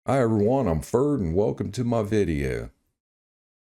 Hi everyone, I'm Ferd and welcome to my video.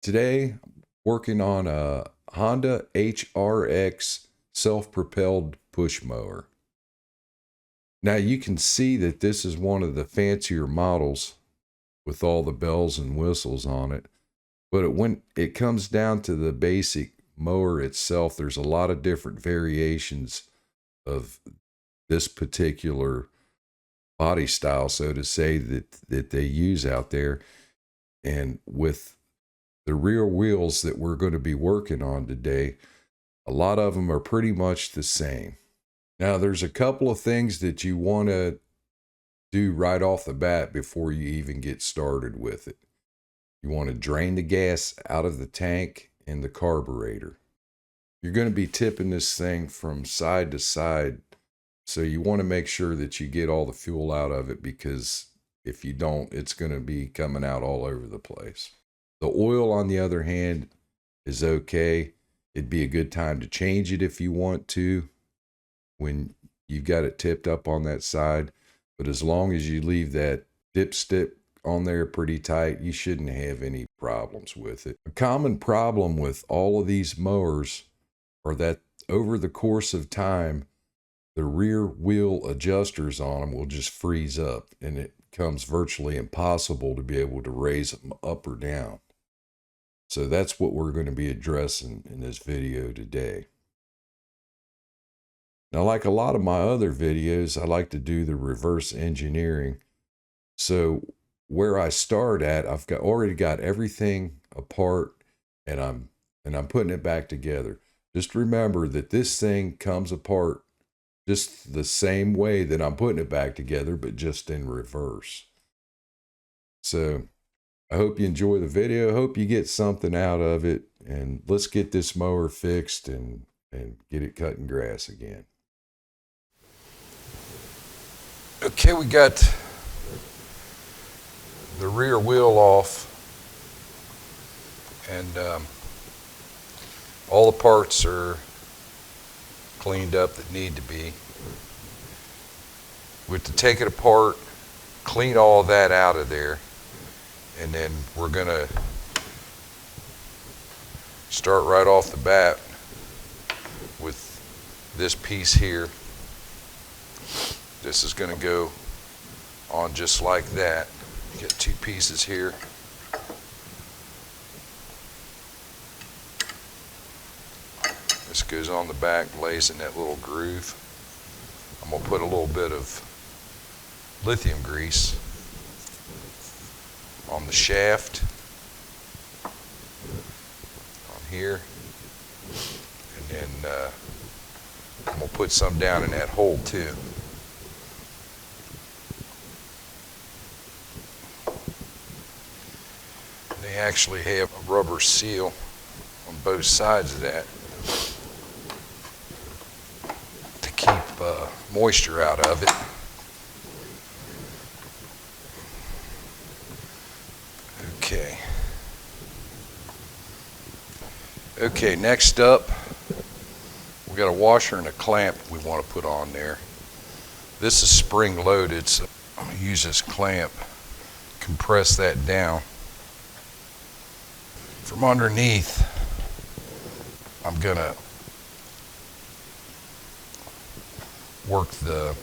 Today, I'm working on a Honda HRX self-propelled push mower. Now you can see that this is one of the fancier models with all the bells and whistles on it. But when it comes down to the basic mower itself, there's a lot of different variations of this particular body style, so to say, that they use out there. And with the rear wheels that we're going to be working on today, a lot of them are pretty much the same. Now, there's a couple of things that you want to do right off the bat before you even get started with it. You want to drain the gas out of the tank and the carburetor. You're going to be tipping this thing from side to side, so you want to make sure that you get all the fuel out of it, because if you don't, it's going to be coming out all over the place. The oil, on the other hand, is okay. It'd be a good time to change it if you want to when you've got it tipped up on that side. But as long as you leave that dipstick on there pretty tight, you shouldn't have any problems with it. A common problem with all of these mowers are that over the course of time, the rear wheel adjusters on them will just freeze up, and it becomes virtually impossible to be able to raise them up or down. So that's what we're going to be addressing in this video today. Now, like a lot of my other videos, I like to do the reverse engineering. So where I start at, I've already got everything apart, and I'm putting it back together. Just remember that this thing comes apart just the same way that I'm putting it back together, but just in reverse. So I hope you enjoy the video. I hope you get something out of it, and let's get this mower fixed and get it cutting grass again. Okay, we got the rear wheel off, and all the parts are cleaned up that need to be. We have to take it apart, clean all that out of there, and then we're gonna start right off the bat with this piece here. This is gonna go on just like that. Get two pieces here. This goes on the back, lays in that little groove. I'm gonna put a little bit of lithium grease on the shaft, on here, and then I'm gonna put some down in that hole too. They actually have a rubber seal on both sides of that to keep moisture out of it. Okay, next up, we got a washer and a clamp we want to put on there. This is spring loaded, so I'm going to use this clamp, compress that down. From underneath, I'm going to work the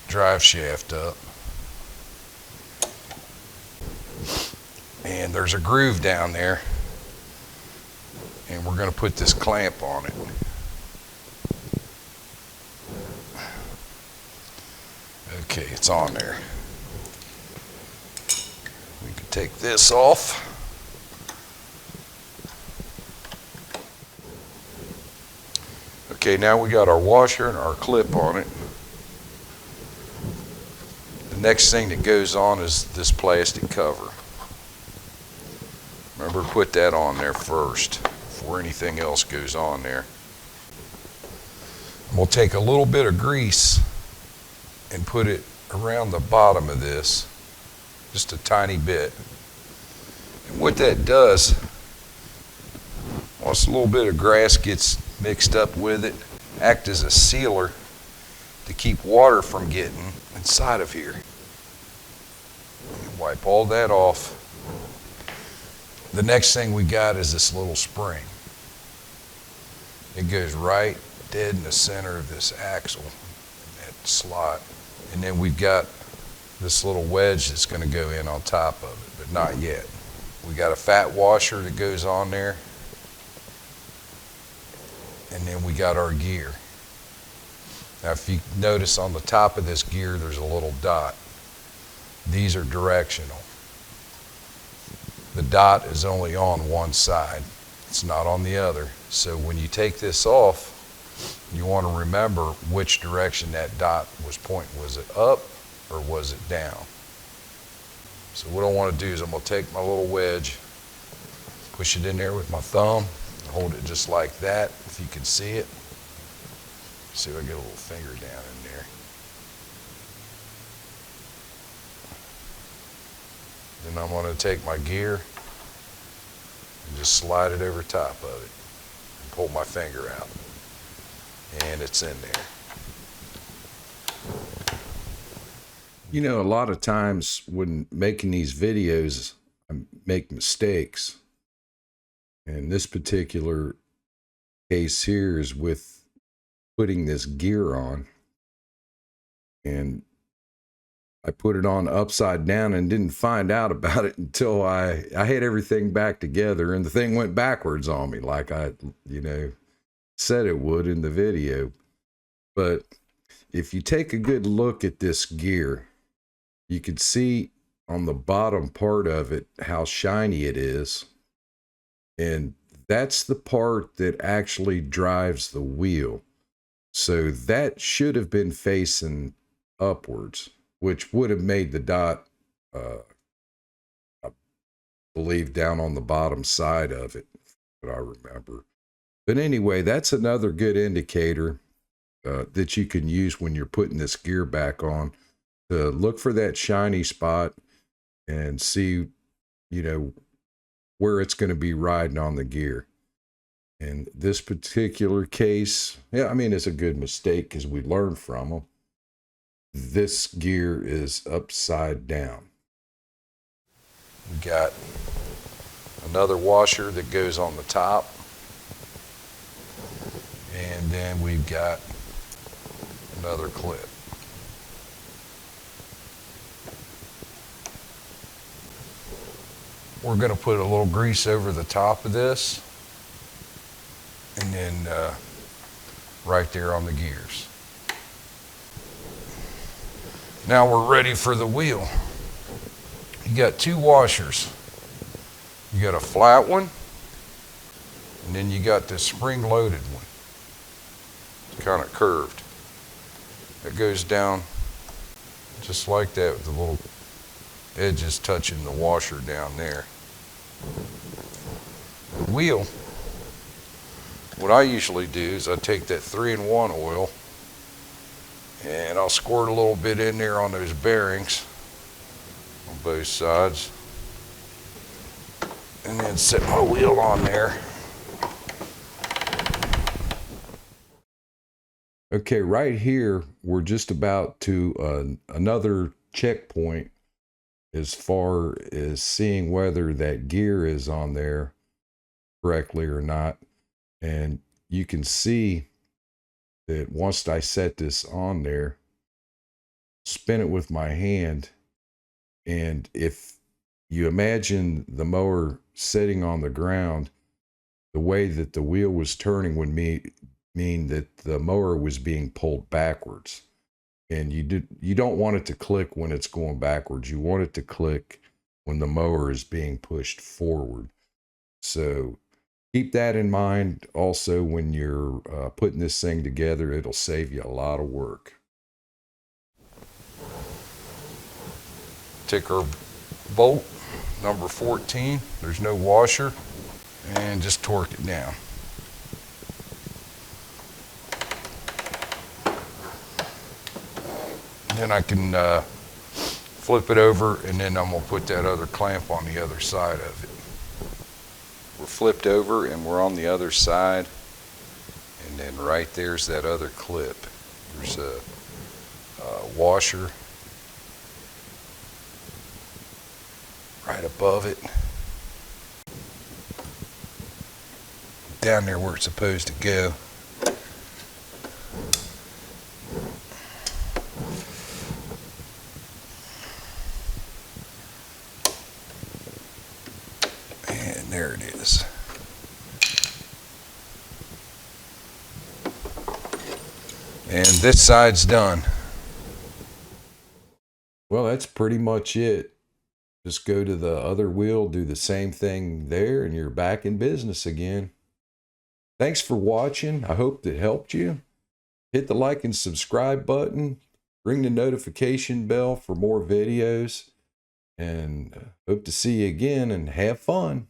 drive shaft up. And there's a groove down there, and we're going to put this clamp on it. Okay, it's on there. We can take this off. Okay, now we got our washer and our clip on it. The next thing that goes on is this plastic cover. Remember to put that on there first before anything else goes on there. We'll take a little bit of grease and put it around the bottom of this, just a tiny bit. And what that does, once a little bit of grass gets mixed up with it, act as a sealer to keep water from getting inside of here. wipe all that off. The next thing we got is this little spring. It goes right dead in the center of this axle, that slot. And then we've got this little wedge that's going to go in on top of it, but not yet. We got a fat washer that goes on there. And then we got our gear. Now if you notice on the top of this gear, there's a little dot. These are directional. The dot is only on one side. It's not on the other. So when you take this off, you want to remember which direction that dot was pointing. Was it up or was it down? So what I want to do is I'm going to take my little wedge, push it in there with my thumb, and hold it just like that, if you can see it. See if I get a little finger down in there. Then I'm going to take my gear and just slide it over top of it and pull my finger out. And it's in there. You know, a lot of times when making these videos, I make mistakes. And this particular case here is with putting this gear on. And I put it on upside down and didn't find out about it until I had everything back together and the thing went backwards on me like I, said it would in the video. But if you take a good look at this gear, you can see on the bottom part of it how shiny it is. And that's the part that actually drives the wheel. So that should have been facing upwards, which would have made the dot, I believe, down on the bottom side of it, that I remember. But anyway, that's another good indicator that you can use when you're putting this gear back on, to look for that shiny spot and see, where it's going to be riding on the gear. In this particular case, it's a good mistake because we learned from them. This gear is upside down. We got another washer that goes on the top. And then we've got another clip. We're going to put a little grease over the top of this, and then right there on the gears. Now we're ready for the wheel. You got two washers. You got a flat one, and then you got this spring-loaded one. It's kind of curved. It goes down just like that with the little edges touching the washer down there. The wheel, what I usually do is I take that 3-in-1 oil and I'll squirt a little bit in there on those bearings on both sides, and then set my wheel on there. Okay, right here, we're just about to another checkpoint as far as seeing whether that gear is on there correctly or not. And you can see that once I set this on there, spin it with my hand, and if you imagine the mower sitting on the ground, the way that the wheel was turning would mean that the mower was being pulled backwards. And you don't want it to click when it's going backwards. You want it to click when the mower is being pushed forward. So keep that in mind also when you're putting this thing together. It'll save you a lot of work. Take our bolt, number 14. There's no washer. And just torque it down. Then I can flip it over, and then I'm going to put that other clamp on the other side of it. We're flipped over and we're on the other side, and then right there's that other clip. There's a washer of it. Down there where it's supposed to go. And there it is. And this side's done. Well, that's pretty much it. Just go to the other wheel, do the same thing there, and you're back in business again. Thanks for watching. I hope it helped you. Hit the like and subscribe button. Ring the notification bell for more videos. And hope to see you again and have fun.